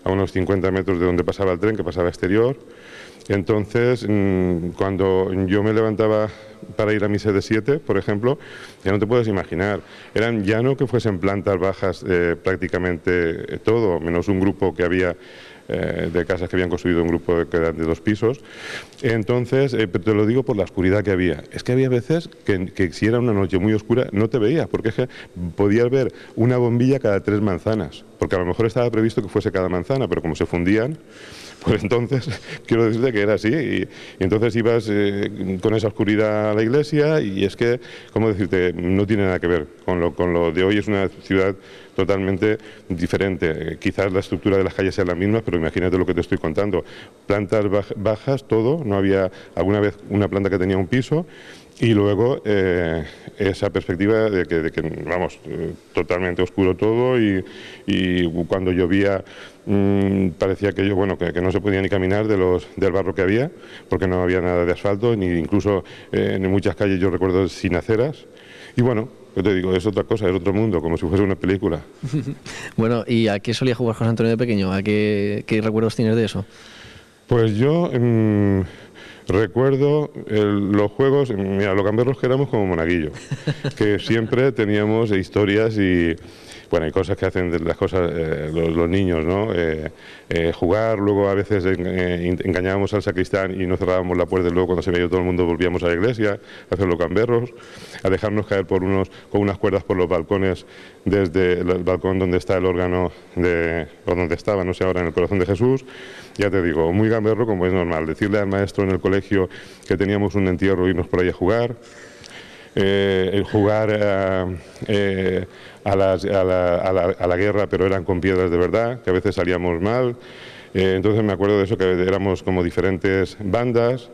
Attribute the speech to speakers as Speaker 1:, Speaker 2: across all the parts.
Speaker 1: a unos 50 metros de donde pasaba el tren, que pasaba exterior. Entonces, cuando yo me levantaba para ir a misa de 7, por ejemplo, ya no te puedes imaginar. Eran ya no que fuesen plantas bajas prácticamente todo, menos un grupo que había de casas que habían construido un grupo que eran de 2 pisos. Entonces, te lo digo por la oscuridad que había. Es que había veces que si era una noche muy oscura no te veías, porque es que podías ver una bombilla cada 3 manzanas, porque a lo mejor estaba previsto que fuese cada manzana, pero como se fundían, pues entonces quiero decirte que era así, y entonces ibas con esa oscuridad a la iglesia, y es que, ¿cómo decirte?, no tiene nada que ver con lo de hoy. Es una ciudad totalmente diferente. Quizás la estructura de las calles sea la misma, pero imagínate lo que te estoy contando. Plantas bajas, todo, no había alguna vez una planta que tenía un piso, y luego esa perspectiva de que vamos, totalmente oscuro todo, y cuando llovía parecía que no se podía ni caminar del barro que había, porque no había nada de asfalto, ni incluso en muchas calles yo recuerdo sin aceras. Y bueno, yo te digo, es otra cosa, es otro mundo, como si fuese una película.
Speaker 2: Bueno, ¿y a qué solía jugar José Antonio de pequeño? ¿A qué recuerdos tienes de eso?
Speaker 1: Pues yo recuerdo los juegos, mira, los gamberros que éramos como monaguillo, que siempre teníamos historias y, bueno, hay cosas que hacen de las cosas los niños, ¿no? Jugar, luego a veces engañábamos al sacristán y no cerrábamos la puerta, y luego cuando se veía todo el mundo volvíamos a la iglesia a hacer los gamberros, a dejarnos caer con unas cuerdas por los balcones, desde el balcón donde está el órgano, o donde estaba, no sé ahora, en el Corazón de Jesús. Ya te digo, muy gamberro como es normal. Decirle al maestro en el colegio que teníamos un entierro, irnos por ahí a jugar. El jugar a la guerra, pero eran con piedras de verdad, que a veces salíamos mal. Entonces me acuerdo de eso, que éramos como diferentes bandas.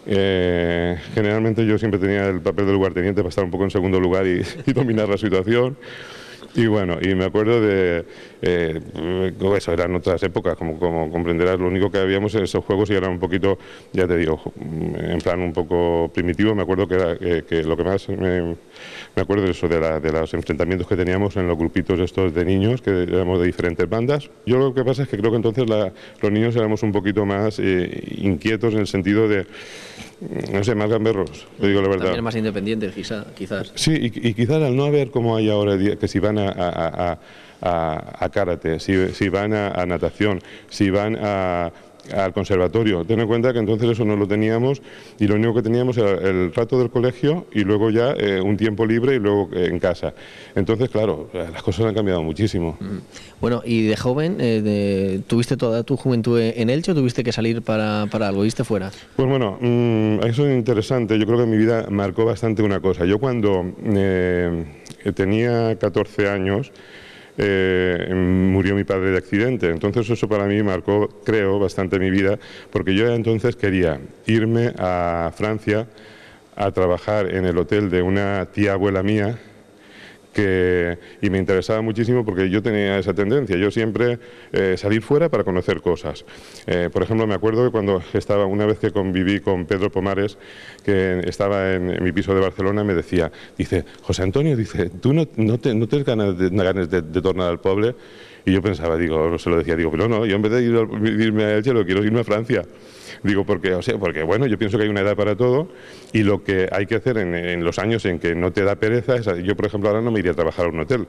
Speaker 1: Generalmente yo siempre tenía el papel de lugarteniente para estar un poco en segundo lugar y dominar la situación. Y bueno, y me acuerdo de eso, eran otras épocas, como comprenderás. Lo único que habíamos en esos juegos, y eran un poquito, ya te digo, en plan un poco primitivo. Me acuerdo que lo que más me acuerdo de eso, de los enfrentamientos que teníamos en los grupitos estos de niños, que éramos de diferentes bandas. Yo lo que pasa es que creo que entonces los niños éramos un poquito más inquietos, en el sentido de, no sé, más gamberros, te digo la verdad.
Speaker 2: También más independientes, quizás.
Speaker 1: Sí, y quizás al no haber como hay ahora, que si van a karate, si van a natación, si van al conservatorio. Ten en cuenta que entonces eso no lo teníamos, y lo único que teníamos era el rato del colegio y luego ya un tiempo libre, y luego en casa. Entonces, claro, las cosas han cambiado muchísimo.
Speaker 2: Bueno, y de joven, ¿tuviste toda tu juventud en Elche o tuviste que salir para algo? ¿Viste fuera?
Speaker 1: Pues bueno, eso es interesante. Yo creo que en mi vida marcó bastante una cosa. Yo cuando tenía 14 años, murió mi padre de accidente. Entonces eso para mí marcó, creo, bastante mi vida, porque yo entonces quería irme a Francia a trabajar en el hotel de una tía abuela mía, y me interesaba muchísimo, porque yo tenía esa tendencia, yo siempre salir fuera para conocer cosas. Por ejemplo, me acuerdo que cuando una vez que conviví con Pedro Pomares, que estaba en mi piso de Barcelona, me decía, dice, José Antonio, dice, ¿tú no tienes ganas de tornar al poble? Y yo pensaba, se lo decía, pero no, yo en vez de irme a Elche, lo quiero irme a Francia. Digo, porque bueno, yo pienso que hay una edad para todo, y lo que hay que hacer en los años en que no te da pereza es, yo por ejemplo ahora no me iría a trabajar a un hotel,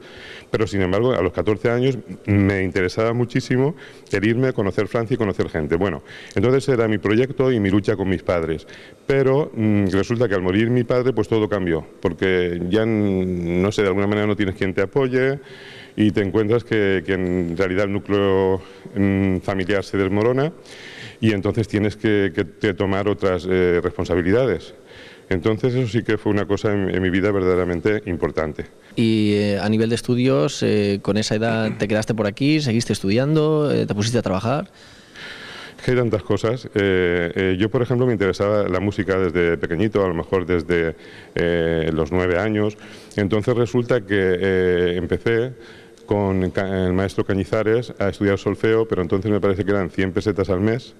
Speaker 1: pero sin embargo a los 14 años me interesaba muchísimo el irme a conocer Francia y conocer gente. Bueno, entonces era mi proyecto y mi lucha con mis padres, pero resulta que al morir mi padre pues todo cambió, porque ya no sé, de alguna manera no tienes quien te apoye, y te encuentras que en realidad el núcleo familiar se desmorona, y entonces tienes que tomar otras responsabilidades. Entonces eso sí que fue una cosa en mi vida verdaderamente importante.
Speaker 2: Y a nivel de estudios, con esa edad te quedaste por aquí, seguiste estudiando, te pusiste a trabajar.
Speaker 1: Hay tantas cosas. Yo, por ejemplo, me interesaba la música desde pequeñito, a lo mejor desde los 9 años. Entonces resulta que empecé con el maestro Cañizares a estudiar solfeo, pero entonces me parece que eran 100 pesetas al mes,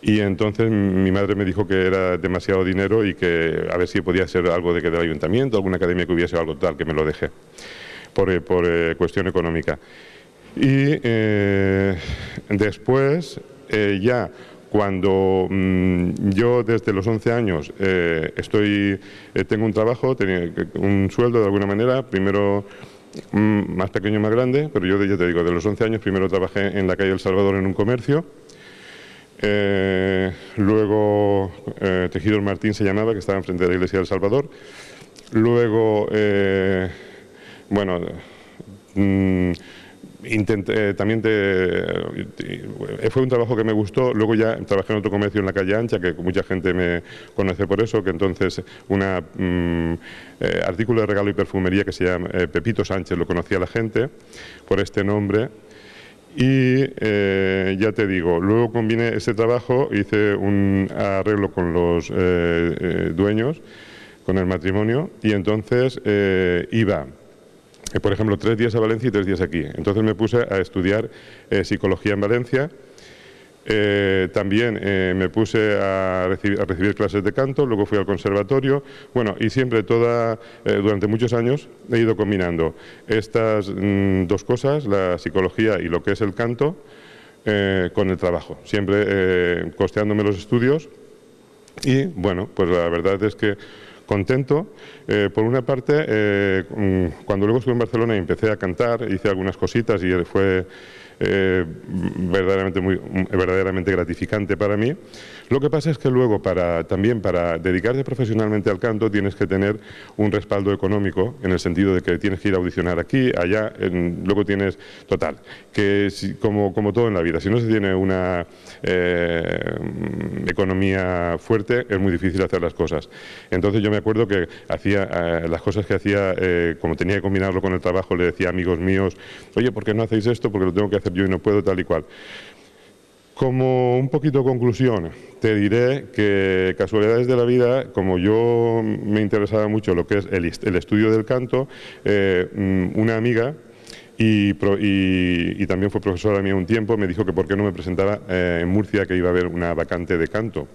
Speaker 1: y entonces mi madre me dijo que era demasiado dinero, y que a ver si podía ser algo del ayuntamiento, alguna academia que hubiese, algo tal, que me lo dejé por cuestión económica. Y después, ya cuando yo desde los 11 años tengo un trabajo, tenía un sueldo de alguna manera, primero más pequeño y más grande, pero yo ya te digo, de los 11 años primero trabajé en la calle El Salvador en un comercio, luego Tejidos Martín se llamaba, que estaba enfrente de la iglesia del Salvador, luego, bueno, fue un trabajo que me gustó. Luego ya trabajé en otro comercio en la calle Ancha, que mucha gente me conoce por eso, que entonces artículo de regalo y perfumería que se llama Pepito Sánchez, lo conocía la gente por este nombre. Y ya te digo, luego combiné ese trabajo, hice un arreglo con los dueños, con el matrimonio, y entonces iba, por ejemplo, 3 días a Valencia y 3 días aquí. Entonces me puse a estudiar psicología en Valencia. También me puse a recibir clases de canto, luego fui al conservatorio. Bueno, y siempre durante muchos años he ido combinando estas dos cosas, la psicología y lo que es el canto, con el trabajo. Siempre costeándome los estudios. Y bueno, pues la verdad es que contento. Por una parte, cuando luego estuve en Barcelona y empecé a cantar, hice algunas cositas y fue verdaderamente gratificante para mí. Lo que pasa es que luego también para dedicarte profesionalmente al canto tienes que tener un respaldo económico, en el sentido de que tienes que ir a audicionar aquí, allá, luego tienes, total, que como todo en la vida, si no se tiene una economía fuerte es muy difícil hacer las cosas. Entonces yo me acuerdo que hacía las cosas que hacía, como tenía que combinarlo con el trabajo, le decía a amigos míos, oye, ¿por qué no hacéis esto? Porque lo tengo que hacer yo y no puedo, tal y cual. Como un poquito conclusión, te diré que casualidades de la vida, como yo me interesaba mucho lo que es el estudio del canto, una amiga y también fue profesora mía un tiempo, me dijo que por qué no me presentaba en Murcia, que iba a haber una vacante de canto.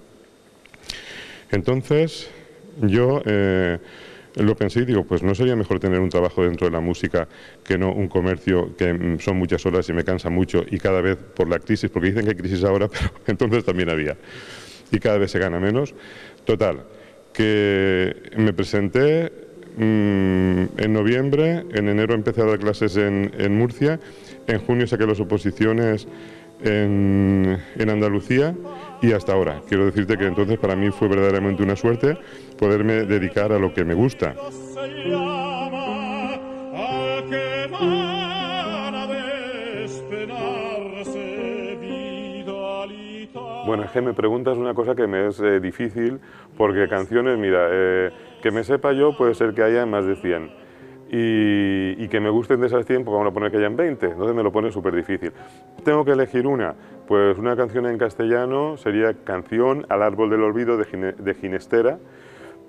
Speaker 1: Entonces yo lo pensé y digo, pues no sería mejor tener un trabajo dentro de la música que no un comercio, que son muchas horas y me cansa mucho, y cada vez por la crisis, porque dicen que hay crisis ahora, pero entonces también había, y cada vez se gana menos. Total, que me presenté en noviembre, en enero empecé a dar clases en Murcia, en junio saqué las oposiciones en Andalucía y hasta ahora. Quiero decirte que entonces para mí fue verdaderamente una suerte poderme dedicar a lo que me gusta. Bueno, es que me preguntas una cosa que me es difícil, porque canciones, mira, que me sepa yo puede ser que haya más de 100. Y que me gusten de esas 100, pues vamos a poner que hayan 20, entonces me lo pone súper difícil. Tengo que elegir una, pues una canción en castellano sería Canción al árbol del olvido de Ginestera,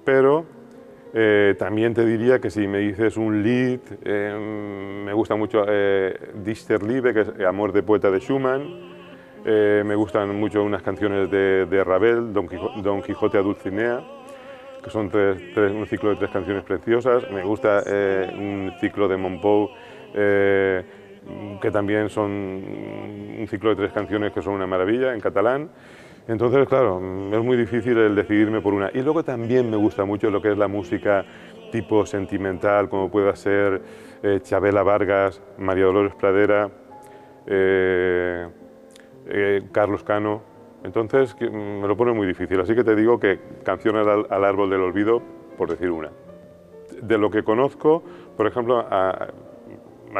Speaker 1: pero también te diría que si me dices un Lied, me gusta mucho Dichterliebe, que es Amor de poeta de Schumann, me gustan mucho unas canciones de Ravel, Don Quijote a Dulcinea, que son un ciclo de 3 canciones preciosas. Me gusta un ciclo de Montpou, que también son un ciclo de 3 canciones que son una maravilla en catalán. Entonces, claro, es muy difícil el decidirme por una. Y luego también me gusta mucho lo que es la música tipo sentimental, como pueda ser Chabela Vargas, María Dolores Pradera, Carlos Cano. Entonces me lo pone muy difícil, así que te digo que Canción al árbol del olvido, por decir una. De lo que conozco, por ejemplo, a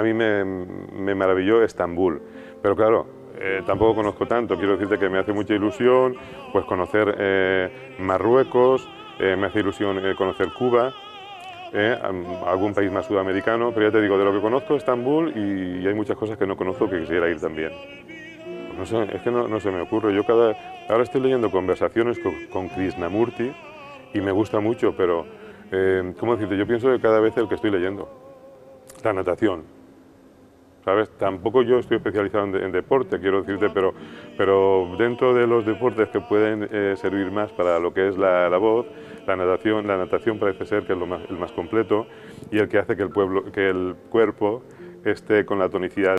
Speaker 1: mí me maravilló Estambul, pero claro, tampoco conozco tanto. Quiero decirte que me hace mucha ilusión pues conocer Marruecos, me hace ilusión conocer Cuba, algún país más sudamericano, pero ya te digo, de lo que conozco Estambul, y hay muchas cosas que no conozco que quisiera ir también. No sé, es que no se me ocurre. Ahora estoy leyendo conversaciones con Krishnamurti y me gusta mucho, pero, ¿cómo decirte? Yo pienso que cada vez el que estoy leyendo, la natación, ¿sabes? Tampoco yo estoy especializado en deporte, quiero decirte, pero dentro de los deportes que pueden servir más para lo que es la voz, la natación parece ser que es el más completo y el que hace que el cuerpo esté con la tonicidad